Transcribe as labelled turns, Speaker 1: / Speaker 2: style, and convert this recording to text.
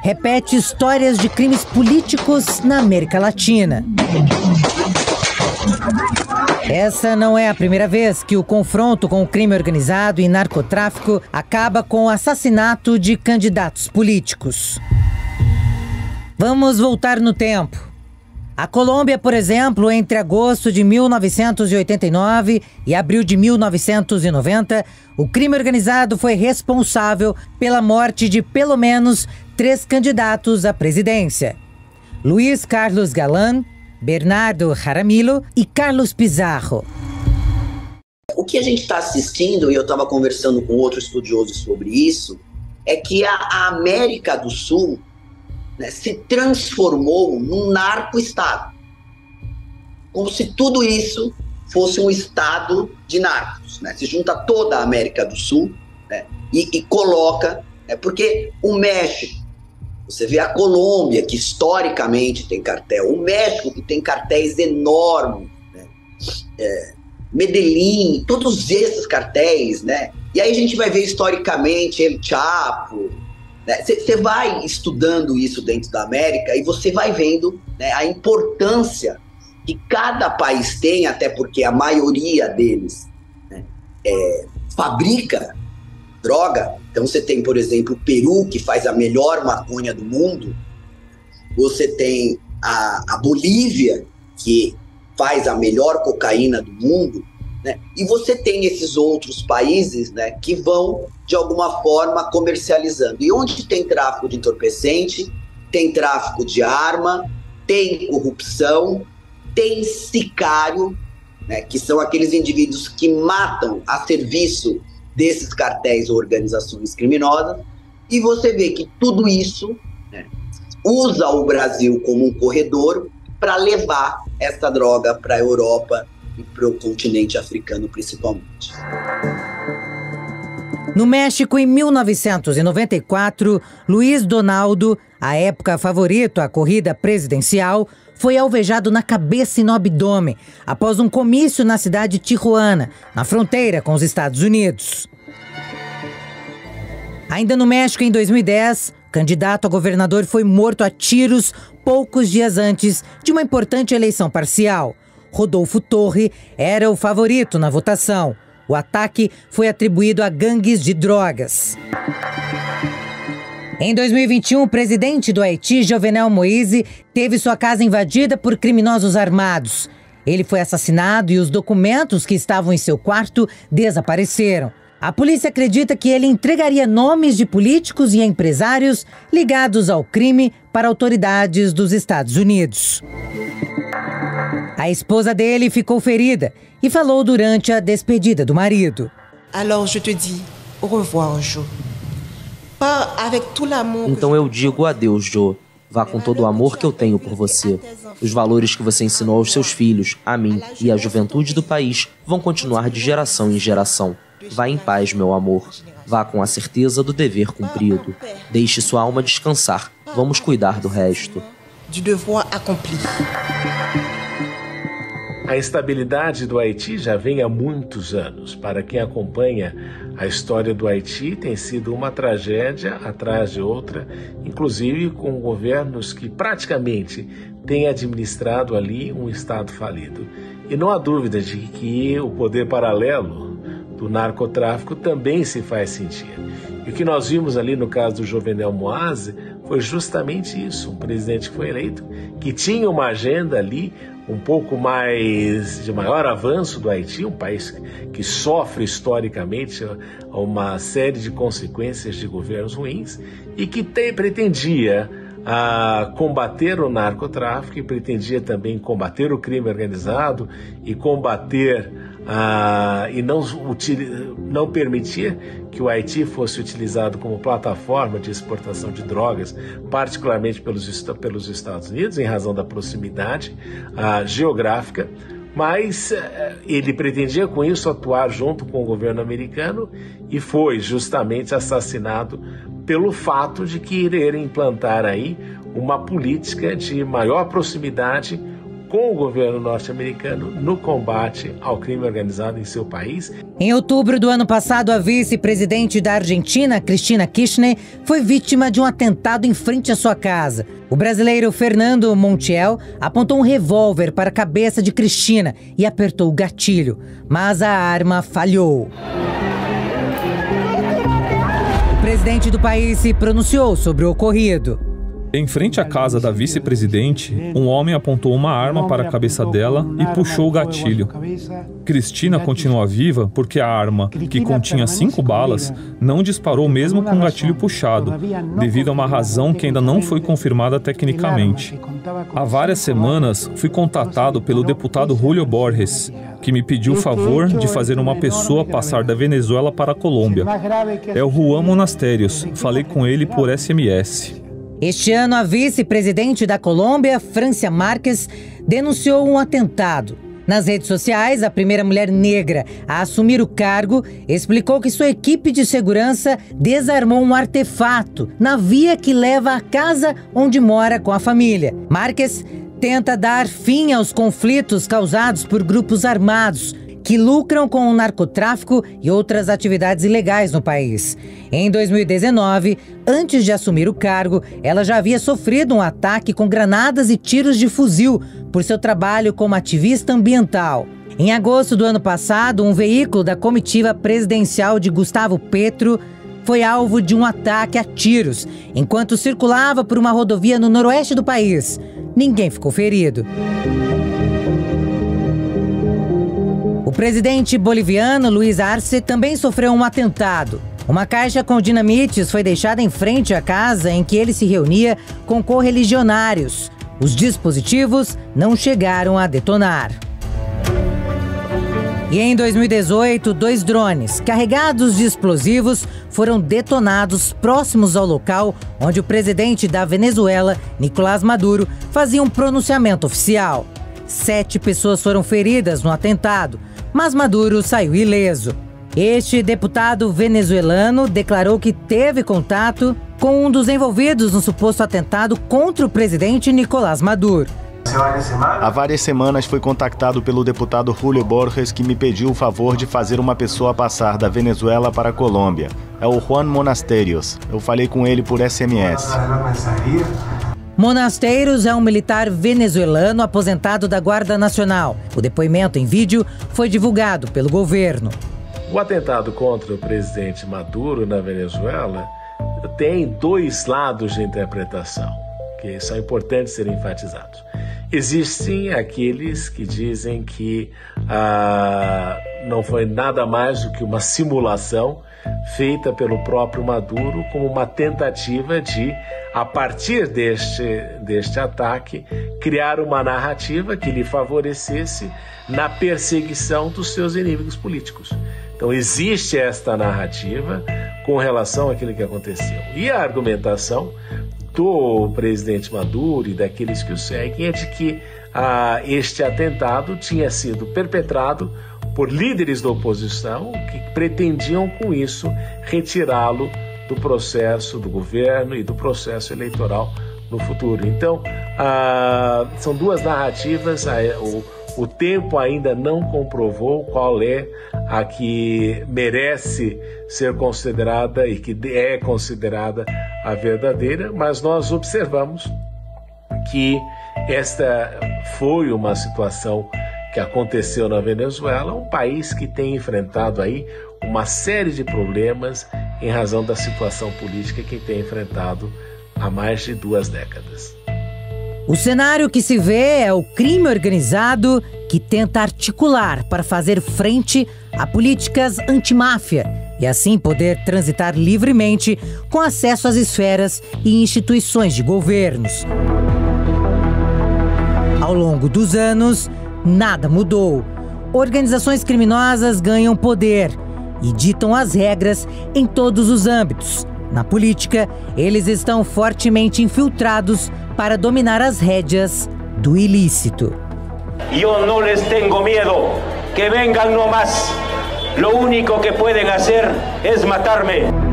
Speaker 1: repete histórias de crimes políticos na América Latina. Essa não é a primeira vez que o confronto com o crime organizado e narcotráfico acaba com o assassinato de candidatos políticos. Vamos voltar no tempo. A Colômbia, por exemplo, entre agosto de 1989 e abril de 1990, o crime organizado foi responsável pela morte de pelo menos 3 candidatos à presidência: Luiz Carlos Galán, Bernardo Jaramillo e Carlos Pizarro.
Speaker 2: O que a gente está assistindo, e eu estava conversando com outro estudioso sobre isso, é que a América do Sul, né, se transformou num narco-estado. Como se tudo isso fosse um estado de narcos, né? Se junta toda a América do Sul, né, e coloca... porque o México, você vê a Colômbia, que historicamente tem cartel, o México, que tem cartéis enormes, né? Medellín, todos esses cartéis, né? E aí a gente vai ver historicamente El Chapo. Você vai estudando isso dentro da América e você vai vendo, né, a importância que cada país tem, até porque a maioria deles, né, fabrica droga. Então você tem, por exemplo, o Peru, que faz a melhor maconha do mundo. Você tem a Bolívia, que faz a melhor cocaína do mundo, né? E você tem esses outros países, né, que vão, de alguma forma, comercializando. E onde tem tráfico de entorpecente, tem tráfico de arma, tem corrupção, tem sicário, né, que são aqueles indivíduos que matam a serviço desses cartéis ou organizações criminosas. E você vê que tudo isso, né, usa o Brasil como um corredor para levar essa droga para a Europa e para o continente africano, principalmente.
Speaker 1: No México, em 1994, Luiz Donaldo, à época favorito à corrida presidencial, foi alvejado na cabeça e no abdômen após um comício na cidade de Tijuana, na fronteira com os Estados Unidos. Ainda no México, em 2010, o candidato a governador foi morto a tiros poucos dias antes de uma importante eleição parcial. Rodolfo Torre era o favorito na votação. O ataque foi atribuído a gangues de drogas. Em 2021, o presidente do Haiti, Jovenel Moïse, teve sua casa invadida por criminosos armados. Ele foi assassinado e os documentos que estavam em seu quarto desapareceram. A polícia acredita que ele entregaria nomes de políticos e empresários ligados ao crime para autoridades dos Estados Unidos. A esposa dele ficou ferida e falou durante a despedida do marido.
Speaker 3: Alors je te dis au revoir, Jo.
Speaker 4: Então eu digo adeus, Jo. Vá com todo o amor que eu tenho por você. Os valores que você ensinou aos seus filhos, a mim e à juventude do país vão continuar de geração em geração. Vá em paz, meu amor. Vá com a certeza do dever cumprido. Deixe sua alma descansar. Vamos cuidar do resto.
Speaker 3: Du devoir accompli.
Speaker 5: A instabilidade do Haiti já vem há muitos anos. Para quem acompanha a história do Haiti, tem sido uma tragédia atrás de outra, inclusive com governos que praticamente têm administrado ali um Estado falido. E não há dúvida de que o poder paralelo do narcotráfico também se faz sentir. E o que nós vimos ali no caso do Jovenel Moïse foi justamente isso, um presidente que foi eleito, que tinha uma agenda ali um pouco mais de maior avanço do Haiti, um país que sofre historicamente uma série de consequências de governos ruins e que pretendia combater o narcotráfico e pretendia também combater o crime organizado e combater e não permitir que o Haiti fosse utilizado como plataforma de exportação de drogas, particularmente pelos Estados Unidos, em razão da proximidade geográfica, mas ele pretendia com isso atuar junto com o governo americano e foi justamente assassinado pelo fato de querer implantar aí uma política de maior proximidade com o governo norte-americano no combate ao crime organizado em seu país.
Speaker 1: Em outubro do ano passado, a vice-presidente da Argentina, Cristina Kirchner, foi vítima de um atentado em frente à sua casa. O brasileiro Fernando Montiel apontou um revólver para a cabeça de Cristina e apertou o gatilho, mas a arma falhou. O presidente do país se pronunciou sobre o ocorrido.
Speaker 6: Em frente à casa da vice-presidente, um homem apontou uma arma para a cabeça dela e puxou o gatilho. Cristina continua viva porque a arma, que continha 5 balas, não disparou mesmo com o gatilho puxado, devido a uma razão que ainda não foi confirmada tecnicamente. Há várias semanas, fui contatado pelo deputado Julio Borges, que me pediu o favor de fazer uma pessoa passar da Venezuela para a Colômbia. É o Juan Monasterios. Falei com ele por SMS.
Speaker 1: Este ano, a vice-presidente da Colômbia, Francia Márquez, denunciou um atentado. Nas redes sociais, a primeira mulher negra a assumir o cargo explicou que sua equipe de segurança desarmou um artefato na via que leva à casa onde mora com a família. Márquez tenta dar fim aos conflitos causados por grupos armados que lucram com o narcotráfico e outras atividades ilegais no país. Em 2019, antes de assumir o cargo, ela já havia sofrido um ataque com granadas e tiros de fuzil por seu trabalho como ativista ambiental. Em agosto do ano passado, um veículo da comitiva presidencial de Gustavo Petro foi alvo de um ataque a tiros, enquanto circulava por uma rodovia no noroeste do país. Ninguém ficou ferido. O presidente boliviano Luiz Arce também sofreu um atentado. Uma caixa com dinamites foi deixada em frente à casa em que ele se reunia com correligionários. Os dispositivos não chegaram a detonar. E em 2018, 2 drones carregados de explosivos foram detonados próximos ao local onde o presidente da Venezuela, Nicolás Maduro, fazia um pronunciamento oficial. 7 pessoas foram feridas no atentado, mas Maduro saiu ileso. Este deputado venezuelano declarou que teve contato com um dos envolvidos no suposto atentado contra o presidente Nicolás Maduro.
Speaker 7: Há várias semanas fui contactado pelo deputado Julio Borges, que me pediu o favor de fazer uma pessoa passar da Venezuela para a Colômbia. É o Juan Monasterios. Eu falei com ele por SMS.
Speaker 1: Monasterios é um militar venezuelano aposentado da Guarda Nacional. O depoimento em vídeo foi divulgado pelo governo.
Speaker 5: O atentado contra o presidente Maduro na Venezuela tem 2 lados de interpretação, que são importantes serem enfatizados. Existem aqueles que dizem que não foi nada mais do que uma simulação feita pelo próprio Maduro como uma tentativa de, a partir deste ataque, criar uma narrativa que lhe favorecesse na perseguição dos seus inimigos políticos. Então existe esta narrativa com relação àquilo que aconteceu. E a argumentação do presidente Maduro e daqueles que o seguem é de que este atentado tinha sido perpetrado por líderes da oposição que pretendiam com isso retirá-lo do processo do governo e do processo eleitoral no futuro. Então, são 2 narrativas, o tempo ainda não comprovou qual é a que merece ser considerada e que é considerada a verdadeira, mas nós observamos que esta foi uma situação que aconteceu na Venezuela, um país que tem enfrentado aí uma série de problemas em razão da situação política que tem enfrentado há mais de 2 décadas.
Speaker 1: O cenário que se vê é o crime organizado que tenta articular para fazer frente a políticas antimáfia e assim poder transitar livremente com acesso às esferas e instituições de governos. Ao longo dos anos, nada mudou. Organizações criminosas ganham poder e ditam as regras em todos os âmbitos. Na política, eles estão fortemente infiltrados para dominar as rédeas do ilícito.
Speaker 8: Eu não les tenho medo, que vengan nomás. Lo único que pueden hacer es matarme.